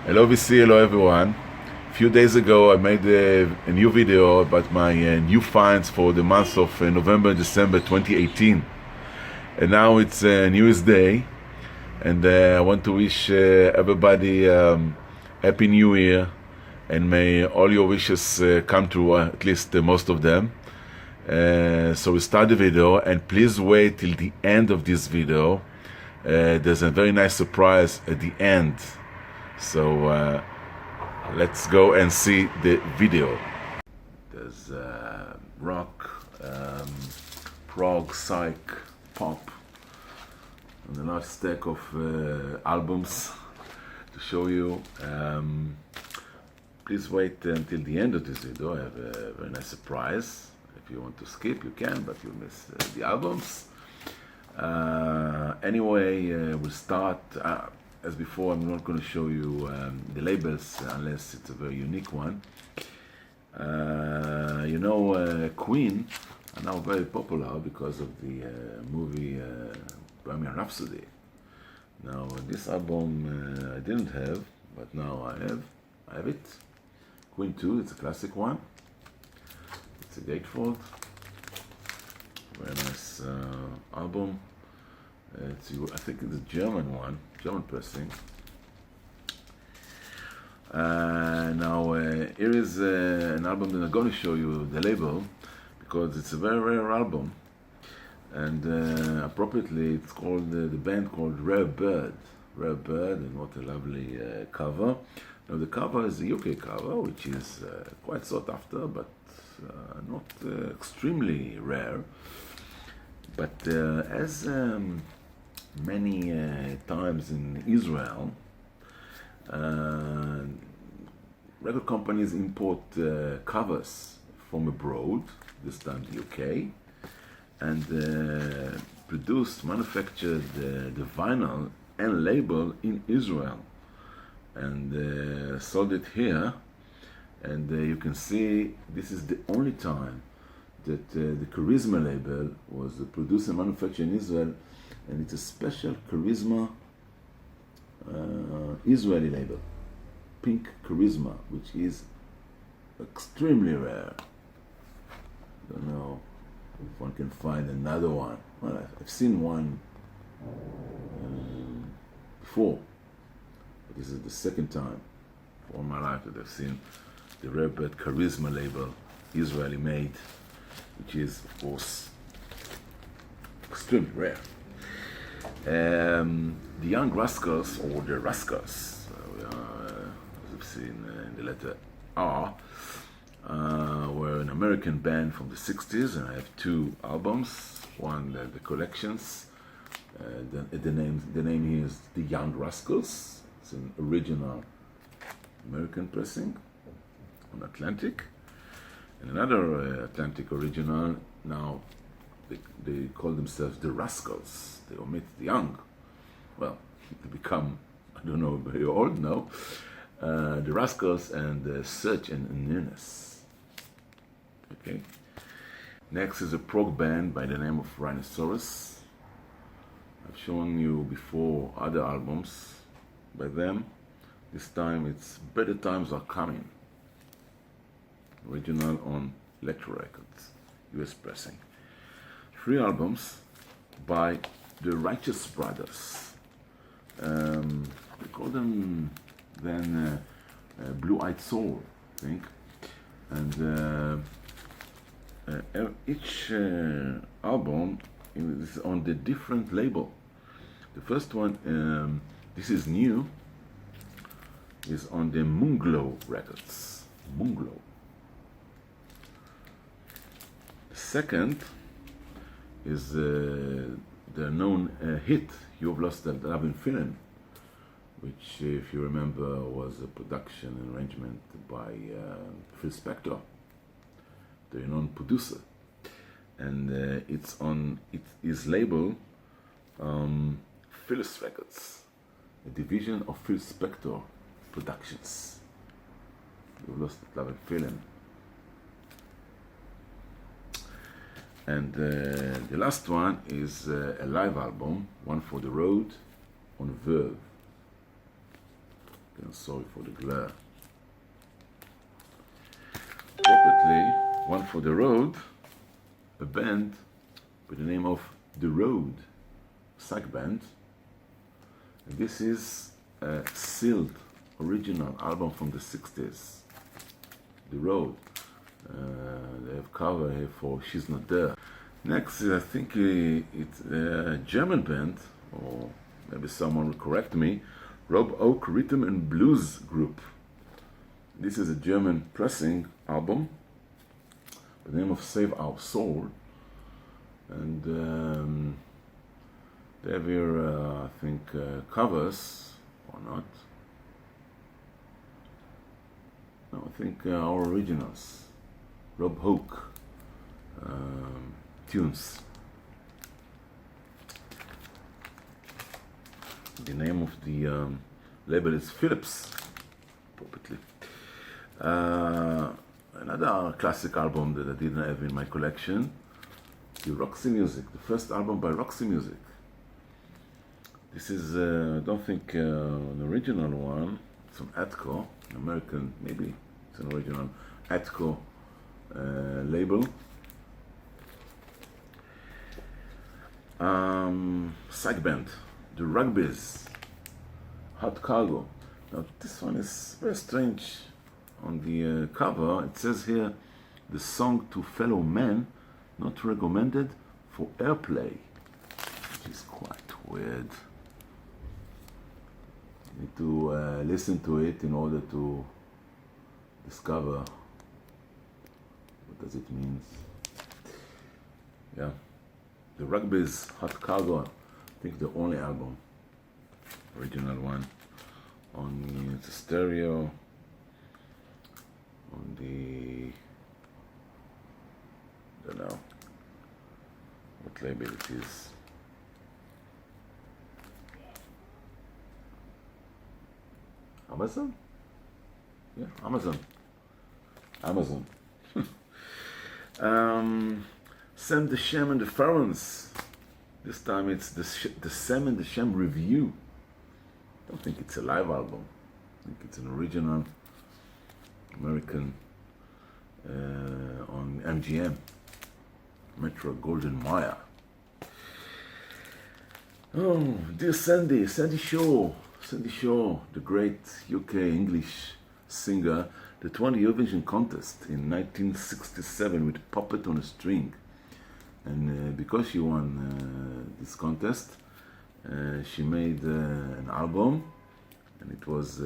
Hello VC, hello everyone. A few days ago I made a new video about my new finds for the months of November and December 2018. And now it's New Year's Day, and I want to wish everybody Happy New Year, and may all your wishes come true, at least most of them. So we start the video, and please wait till the end of this video. There's a very nice surprise at the end. So let's go and see the video. There's rock, prog, psych, pop, and a large stack of albums to show you. Please wait until the end of this video. I have a very nice surprise. If you want to skip, you can, but you'll miss the albums. Anyway, we'll start. As before, I'm not going to show you the labels unless it's a very unique one. Queen are now very popular because of the movie Bohemian Rhapsody. Now, this album I didn't have, but now I have it. Queen 2, it's a classic one. It's a gatefold. Very nice album. I think it's a German one, German pressing. Now here is an album that I'm going to show you the label, because it's a very rare album, and appropriately it's called the band called Rare Bird. Rare Bird, and what a lovely cover. Now the cover is a UK cover, which is quite sought after, but not extremely rare. But as many times in Israel, record companies import covers from abroad, this time the UK, and manufactured the vinyl and label in Israel, and sold it here. And you can see this is the only time that the Charisma label was produced and manufactured in Israel, and it's a special Charisma Israeli label, Pink Charisma, which is extremely rare. I don't know if one can find another one. Well, I've seen one before, but this is the second time for my life that I've seen the Rare Bird Charisma label, Israeli made, which is, of course, extremely rare. The Young Rascals, or the Rascals, as we've seen in the letter R, were an American band from the 60s, and I have two albums. One, the collections. The name here is The Young Rascals. It's an original American pressing on Atlantic. And another Atlantic original. Now they call themselves the Rascals. They omit the young. Well, they become, I don't know, very old now. The Rascals and Search and Nearness. Okay. Next is a prog band by the name of Rhinoceros. I've shown you before other albums by them. This time it's Better Times Are Coming. Original on Electro Records, US pressing. 3 albums by the Righteous Brothers. We call them then Blue Eyed Soul, I think. And each album is on the different label. The first one, this is new, is on the Moonglow Records. Moonglow. The second is the known hit, You've Lost That Loving Feeling, which, if you remember, was a production and arrangement by Phil Spector, the known producer. And it is labeled Phyllis Records, a division of Phil Spector Productions. You've Lost That Loving Feeling. And the last one is a live album, One for the Road, on Verve. and sorry for the glare. Separately, One for the Road, a band with the name of The Road, psych band. And this is a sealed original album from the 60s, The Road. They have cover here for She's Not There. Next, I think it's a German band, or maybe someone will correct me, Rob Oak Rhythm and Blues Group. This is a German pressing album by the name of Save Our Soul. And they have here, I think, covers, or not. No, I think our originals. Rob Hoke tunes. The name of the label is Philips, appropriately. Another classic album that I didn't have in my collection, the Roxy Music, the first album by Roxy Music. This is, I don't think, an original one. It's from Atco, an American, maybe it's an original Atco label. Psych band, the Rugbies, Hot Cargo. Now this one is very strange. On the cover, it says here, the song to fellow men, not recommended for airplay, which is quite weird. You need to listen to it in order to discover what does it mean. Yeah, the Rugby's Hot Cargo, I think the only album, original one. On the stereo, on the, I don't know what label it is. Amazon? Yeah, Amazon. Sam the Shem and the Pharaohs. This time it's the Sam and the Shem Review. I don't think it's a live album. I think it's an original American on MGM, Metro Golden Mayer. Oh, dear Sandy Shaw, the great UK English singer, that won the Eurovision contest in 1967 with Puppet on a String. And because she won this contest, she made an album, and it was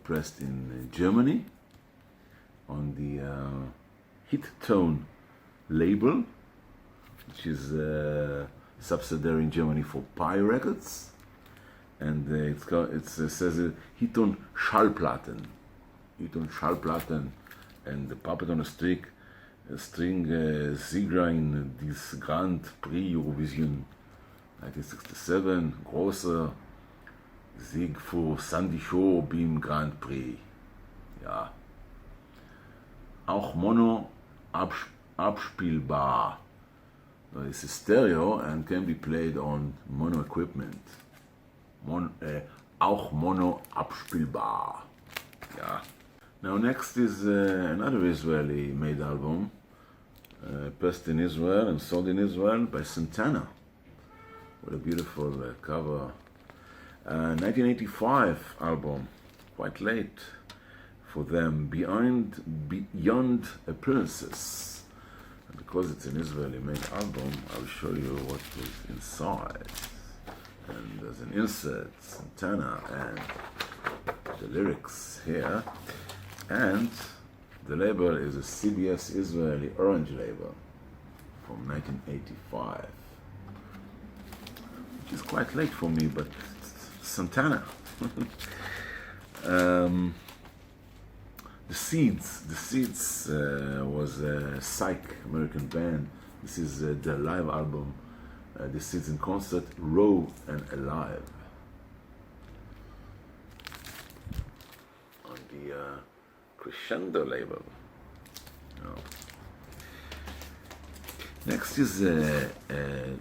pressed in Germany on the Hit Tone label, which is a subsidiary in Germany for Pi Records, and it says Hiton Schallplatten, and the Puppet on a String Sieger in this Grand Prix Eurovision 1967, großer Sieg für Sandy Shaw beim Grand Prix. Ja. Auch Mono abspielbar. It's a stereo and can be played on mono equipment. Auch Mono abspielbar. Yeah. Now next is another Israeli made album, pressed in Israel and sold in Israel by Santana. What a beautiful cover. 1985 album, quite late for them, Beyond Appearances. And because it's an Israeli made album, I'll show you what was inside. And there's an insert, Santana, and the lyrics here. And the label is a CBS Israeli Orange label from 1985. Which is quite late for me, but Santana. The Seeds was a psych American band. This is their live album, The Seeds in Concert, Raw and Alive. On the Crescendo label. Oh. Next is a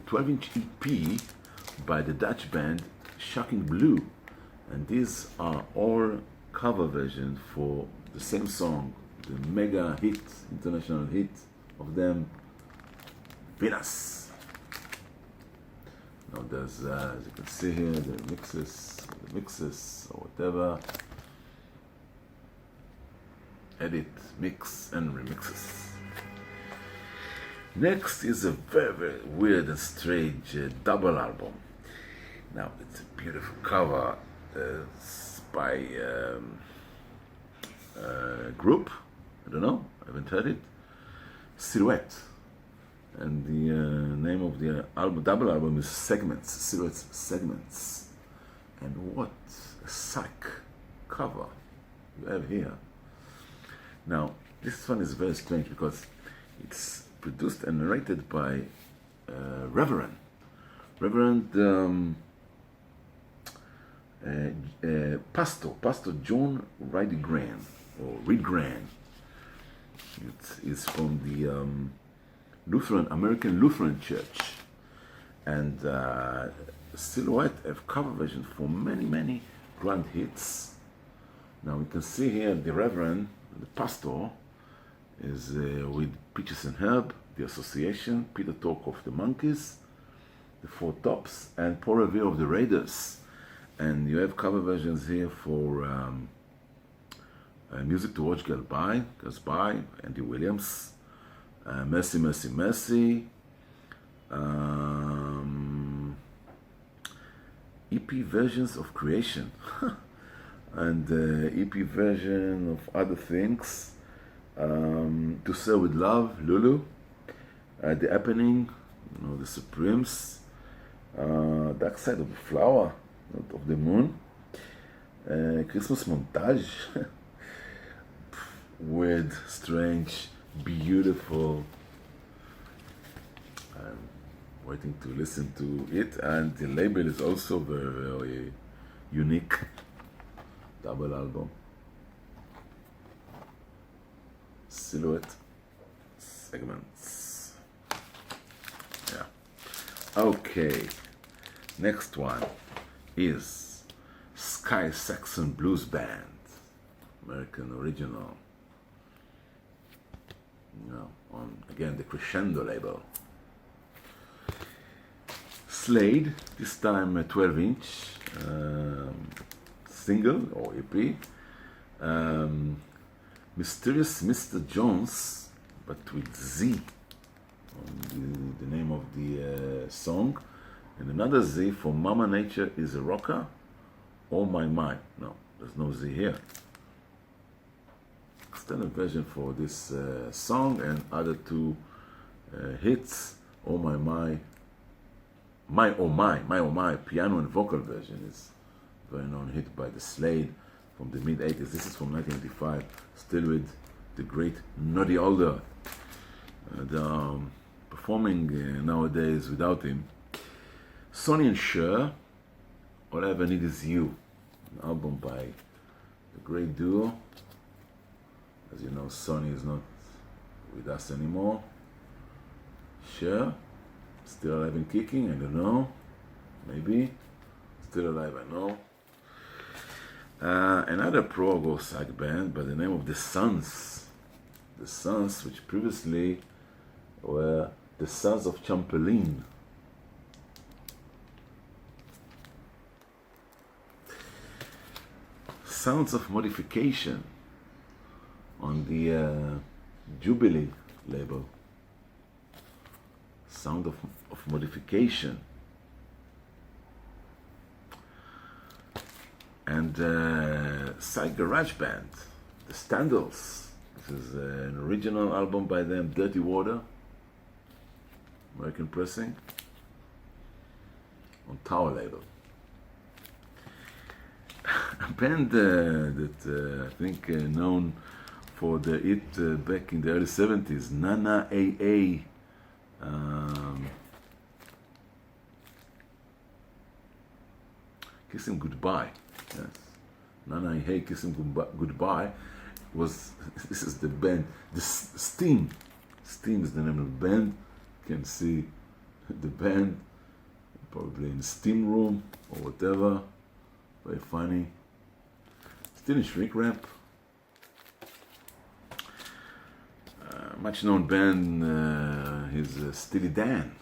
12-inch EP by the Dutch band Shocking Blue, and these are all cover version for the same song, the mega hit, international hit of them, Venus. Now there's, as you can see here, the mixes or whatever. Edit, mix, and remixes. Next is a very, very weird and strange double album. Now, it's a beautiful cover by a group. I don't know, I haven't heard it. Silhouette. And the name of the double album is Segments, Silhouette's Segments. And what a psych cover you have here. Now, this one is very strange because it's produced and narrated by Reverend Pastor John Reidgran, or Reidgran. It is from the American Lutheran Church, and Silhouette have cover version for many grand hits. Now we can see here the Reverend, the pastor, is with Peaches and Herb, The Association, Peter Tork of the Monkees, The Four Tops, and Paul Revere of the Raiders. And you have cover versions here for Music to Watch Goes By, Andy Williams, Mercy, Mercy, Mercy, EP versions of Creation, and EP version of other things. To Serve with Love, Lulu, The Happening, The Supremes, Dark Side of the Flower, Not of the Moon, Christmas Montage, weird, strange, beautiful. I'm waiting to listen to it, and the label is also very, very unique. Double album. Silhouette Segments. Yeah. Okay. Next one is Sky Saxon Blues Band, American original. On again the Crescendo label. Slade, this time a 12-inch single or EP. Mysterious Mr. Jones, but with Z on the name of the song, and another Z for Mama Nature is a Rocker. Oh My My. No, there's no Z here. Extended version for this song and other two hits. Oh My My, My Oh My, piano and vocal version is a very known hit by the Slade from the mid-80s. This is from 1985, still with the great Noddy Alder. They're performing nowadays without him. Sonny and Cher, All I Ever Need Is You, an album by the great duo. As you know, Sonny is not with us anymore. Cher, still alive and kicking, I don't know. Maybe. Still alive, I know. Another prog or psych band by the name of The Sons. The Sons, which previously were the Sons of Champlain. Sounds of Modification on the Jubilee label. Sound of Modification. And Psych Garage Band, The Standals. This is an original album by them, Dirty Water, American pressing, on Tower label. A band that I think known for the hit back in the early 70s, Nana AA. Kiss Him Goodbye. Yes. Nana Hey, Kiss Him Goodbye was, this is the band, Steam. Steam is the name of the band. You can see the band probably in the steam room or whatever. Very funny. Still and Shrink Rap. Much known band is Steely Dan.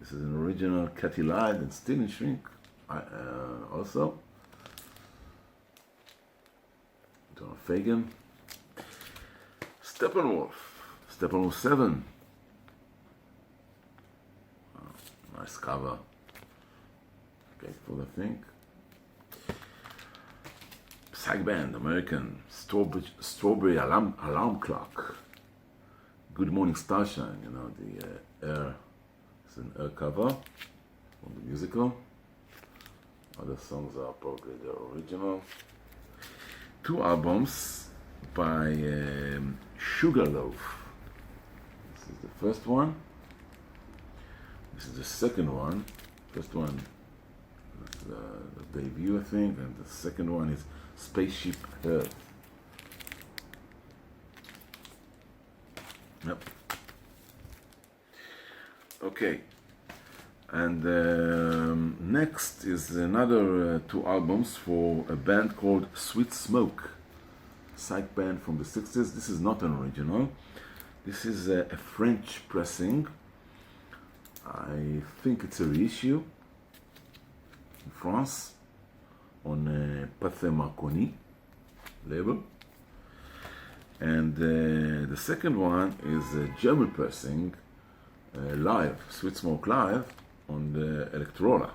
This is an original Cathy Lied and Still and Shrink also. Donald Fagen. Steppenwolf. Steppenwolf 7. Oh, nice cover. Grateful, I think. Psych Band, American. Strawberry Alarm Clock. Good Morning Starshine, you know, the Air. It's an Air cover from the musical. Other songs are probably the original. 2 albums by Sugarloaf. This is the first one. This is the second one. First one is the debut, I think, and the second one is Spaceship Earth. Yep. Okay. And next is another 2 albums for a band called Sweet Smoke. Psych band from the 60s. This is not an original. This is a French pressing. I think it's a reissue in France on Pathé Marconi label. And the second one is a German pressing, live, Sweet Smoke Live, on the Electrola,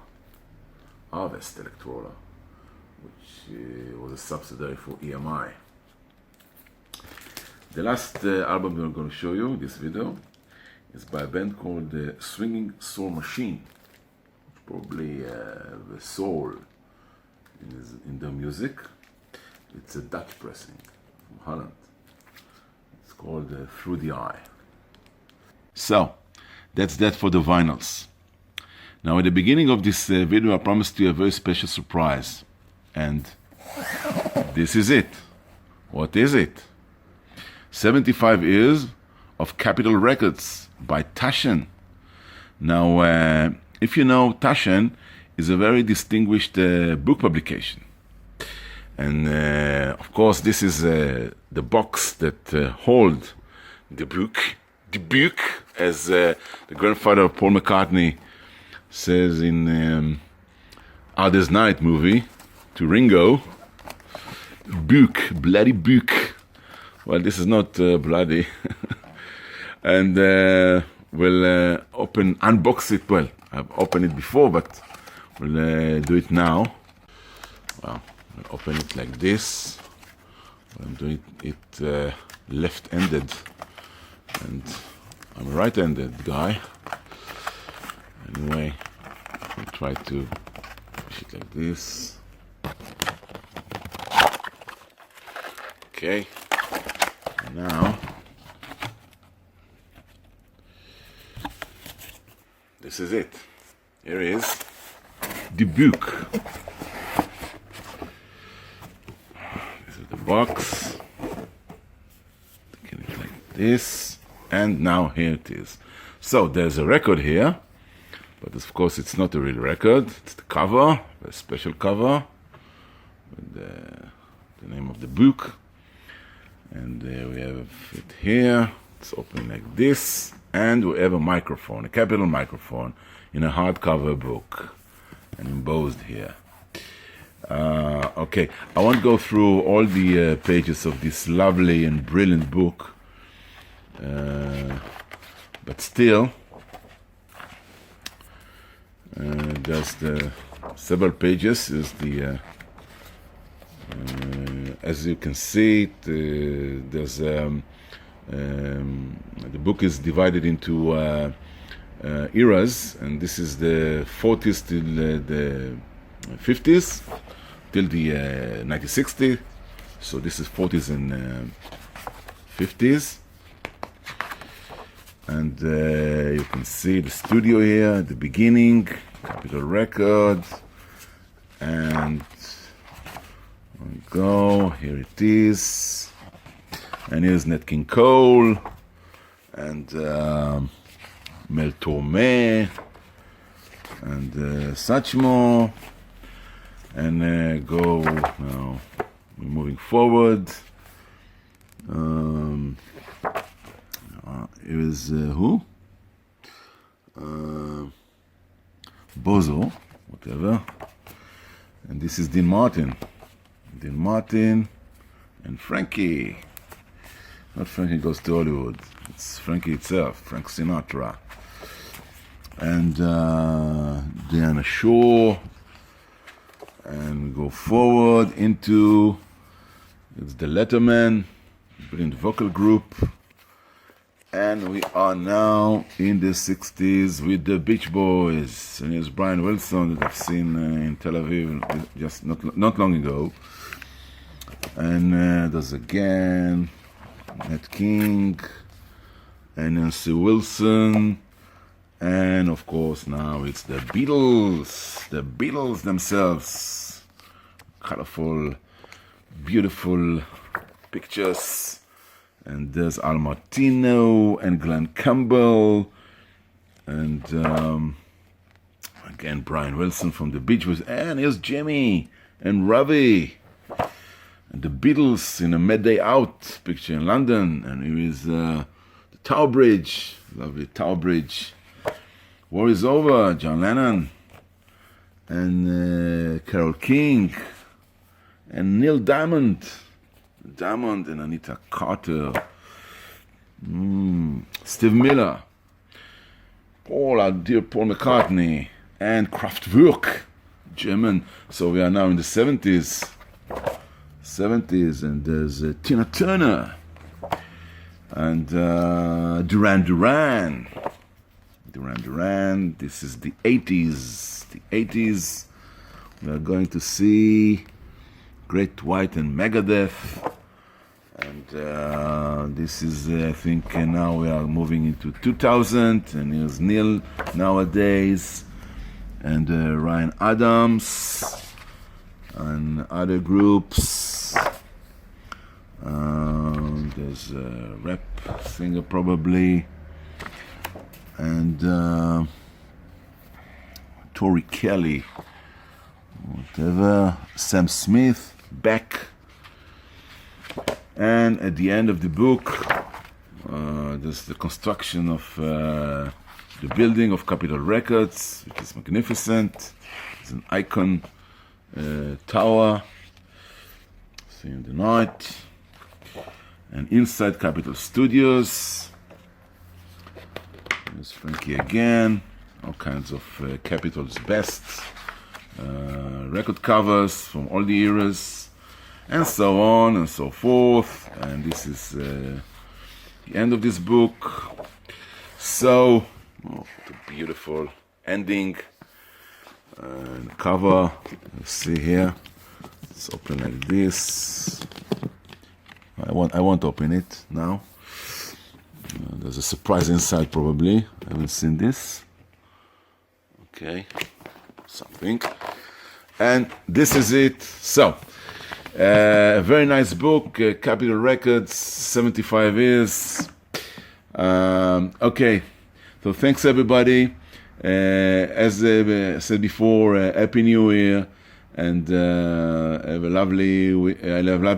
Harvest Electrola, which was a subsidiary for EMI. The last album we're going to show you in this video is by a band called Swinging Soul Machine, which probably the soul in their music. It's a Dutch pressing from Holland. It's called Through the Eye. So, that's that for the vinyls. Now, at the beginning of this video, I promised you a very special surprise. And this is it. What is it? 75 years of Capitol Records by Taschen. Now, if you know, Taschen is a very distinguished book publication. And, of course, this is the box that holds the book. The book, as the grandfather of Paul McCartney says in Hard Day's Night movie to Ringo, book, bloody book. Well, this is not bloody. And we'll unbox it. Well, I've opened it before, but we'll do it now. Well, I'll open it like this. I'm doing it left-handed. And I'm a right-handed guy. Anyway, I'll try to push it like this. Okay. And now, this is it. Here is the book. This is the box. Taking it like this. And now here it is. So there's a record here, but of course it's not a real record. It's the cover, a special cover, with the name of the book. And we have it here. It's open like this. And we have a microphone, a Capitol microphone, in a hardcover book, and embossed here. Okay, I won't go through all the pages of this lovely and brilliant book. But still, there's the several pages. Is the as you can see, there's the book is divided into eras, and this is the 40s till the 50s till the 1960s. So this is 40s and 50s. And you can see the studio here at the beginning, Capitol Records, and we go, here it is, and here's Nat King Cole, and Mel Torme, and Satchmo, and go now We're moving forward. Here is who? Bozo, whatever. And this is Dean Martin. Dean Martin and Frankie. Not Frankie Goes to Hollywood. It's Frankie itself, Frank Sinatra. And Diana Shore. And go forward into, it's the Letterman, brilliant vocal group. And we are now in the 60s with the Beach Boys. And here's Brian Wilson that I've seen in Tel Aviv just not long ago. And there's again Nat King and Nancy Wilson. And of course now it's the Beatles themselves. Colorful, beautiful pictures. And there's Al Martino and Glenn Campbell. And again Brian Wilson from the Beach Boys. And here's Jimmy and Ravi. And the Beatles in a midday out picture in London. And here is the Tower Bridge. Lovely Tower Bridge. War is Over, John Lennon, and Carole King, and Neil Diamond, and Anita Carter, Steve Miller, our dear Paul McCartney, and Kraftwerk, German. So we are now in the 70s, and there's Tina Turner, and Duran Duran. This is the 80s. We are going to see Great White and Megadeth. And this is, I think, now we are moving into 2000. And here's Neil nowadays. And Ryan Adams. And other groups. There's a rap singer probably. And Tori Kelly, whatever, Sam Smith, Beck. And at the end of the book, there's the construction of the building of Capitol Records, which is magnificent. It's an icon tower, see in the night. And inside Capitol Studios, there's Frankie again, all kinds of Capitol's best record covers from all the eras, and so on and so forth. And this is the end of this book. So, the beautiful ending and cover. Let's see here. Let's open like this. I won't open it now. There's a surprise inside probably. I haven't seen this. Okay, something. And this is it. So, a very nice book, Capitol Records, 75 years. Okay, so thanks everybody. As I said before, Happy New Year, and have lovely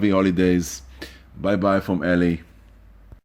holidays. Bye bye from Ellie.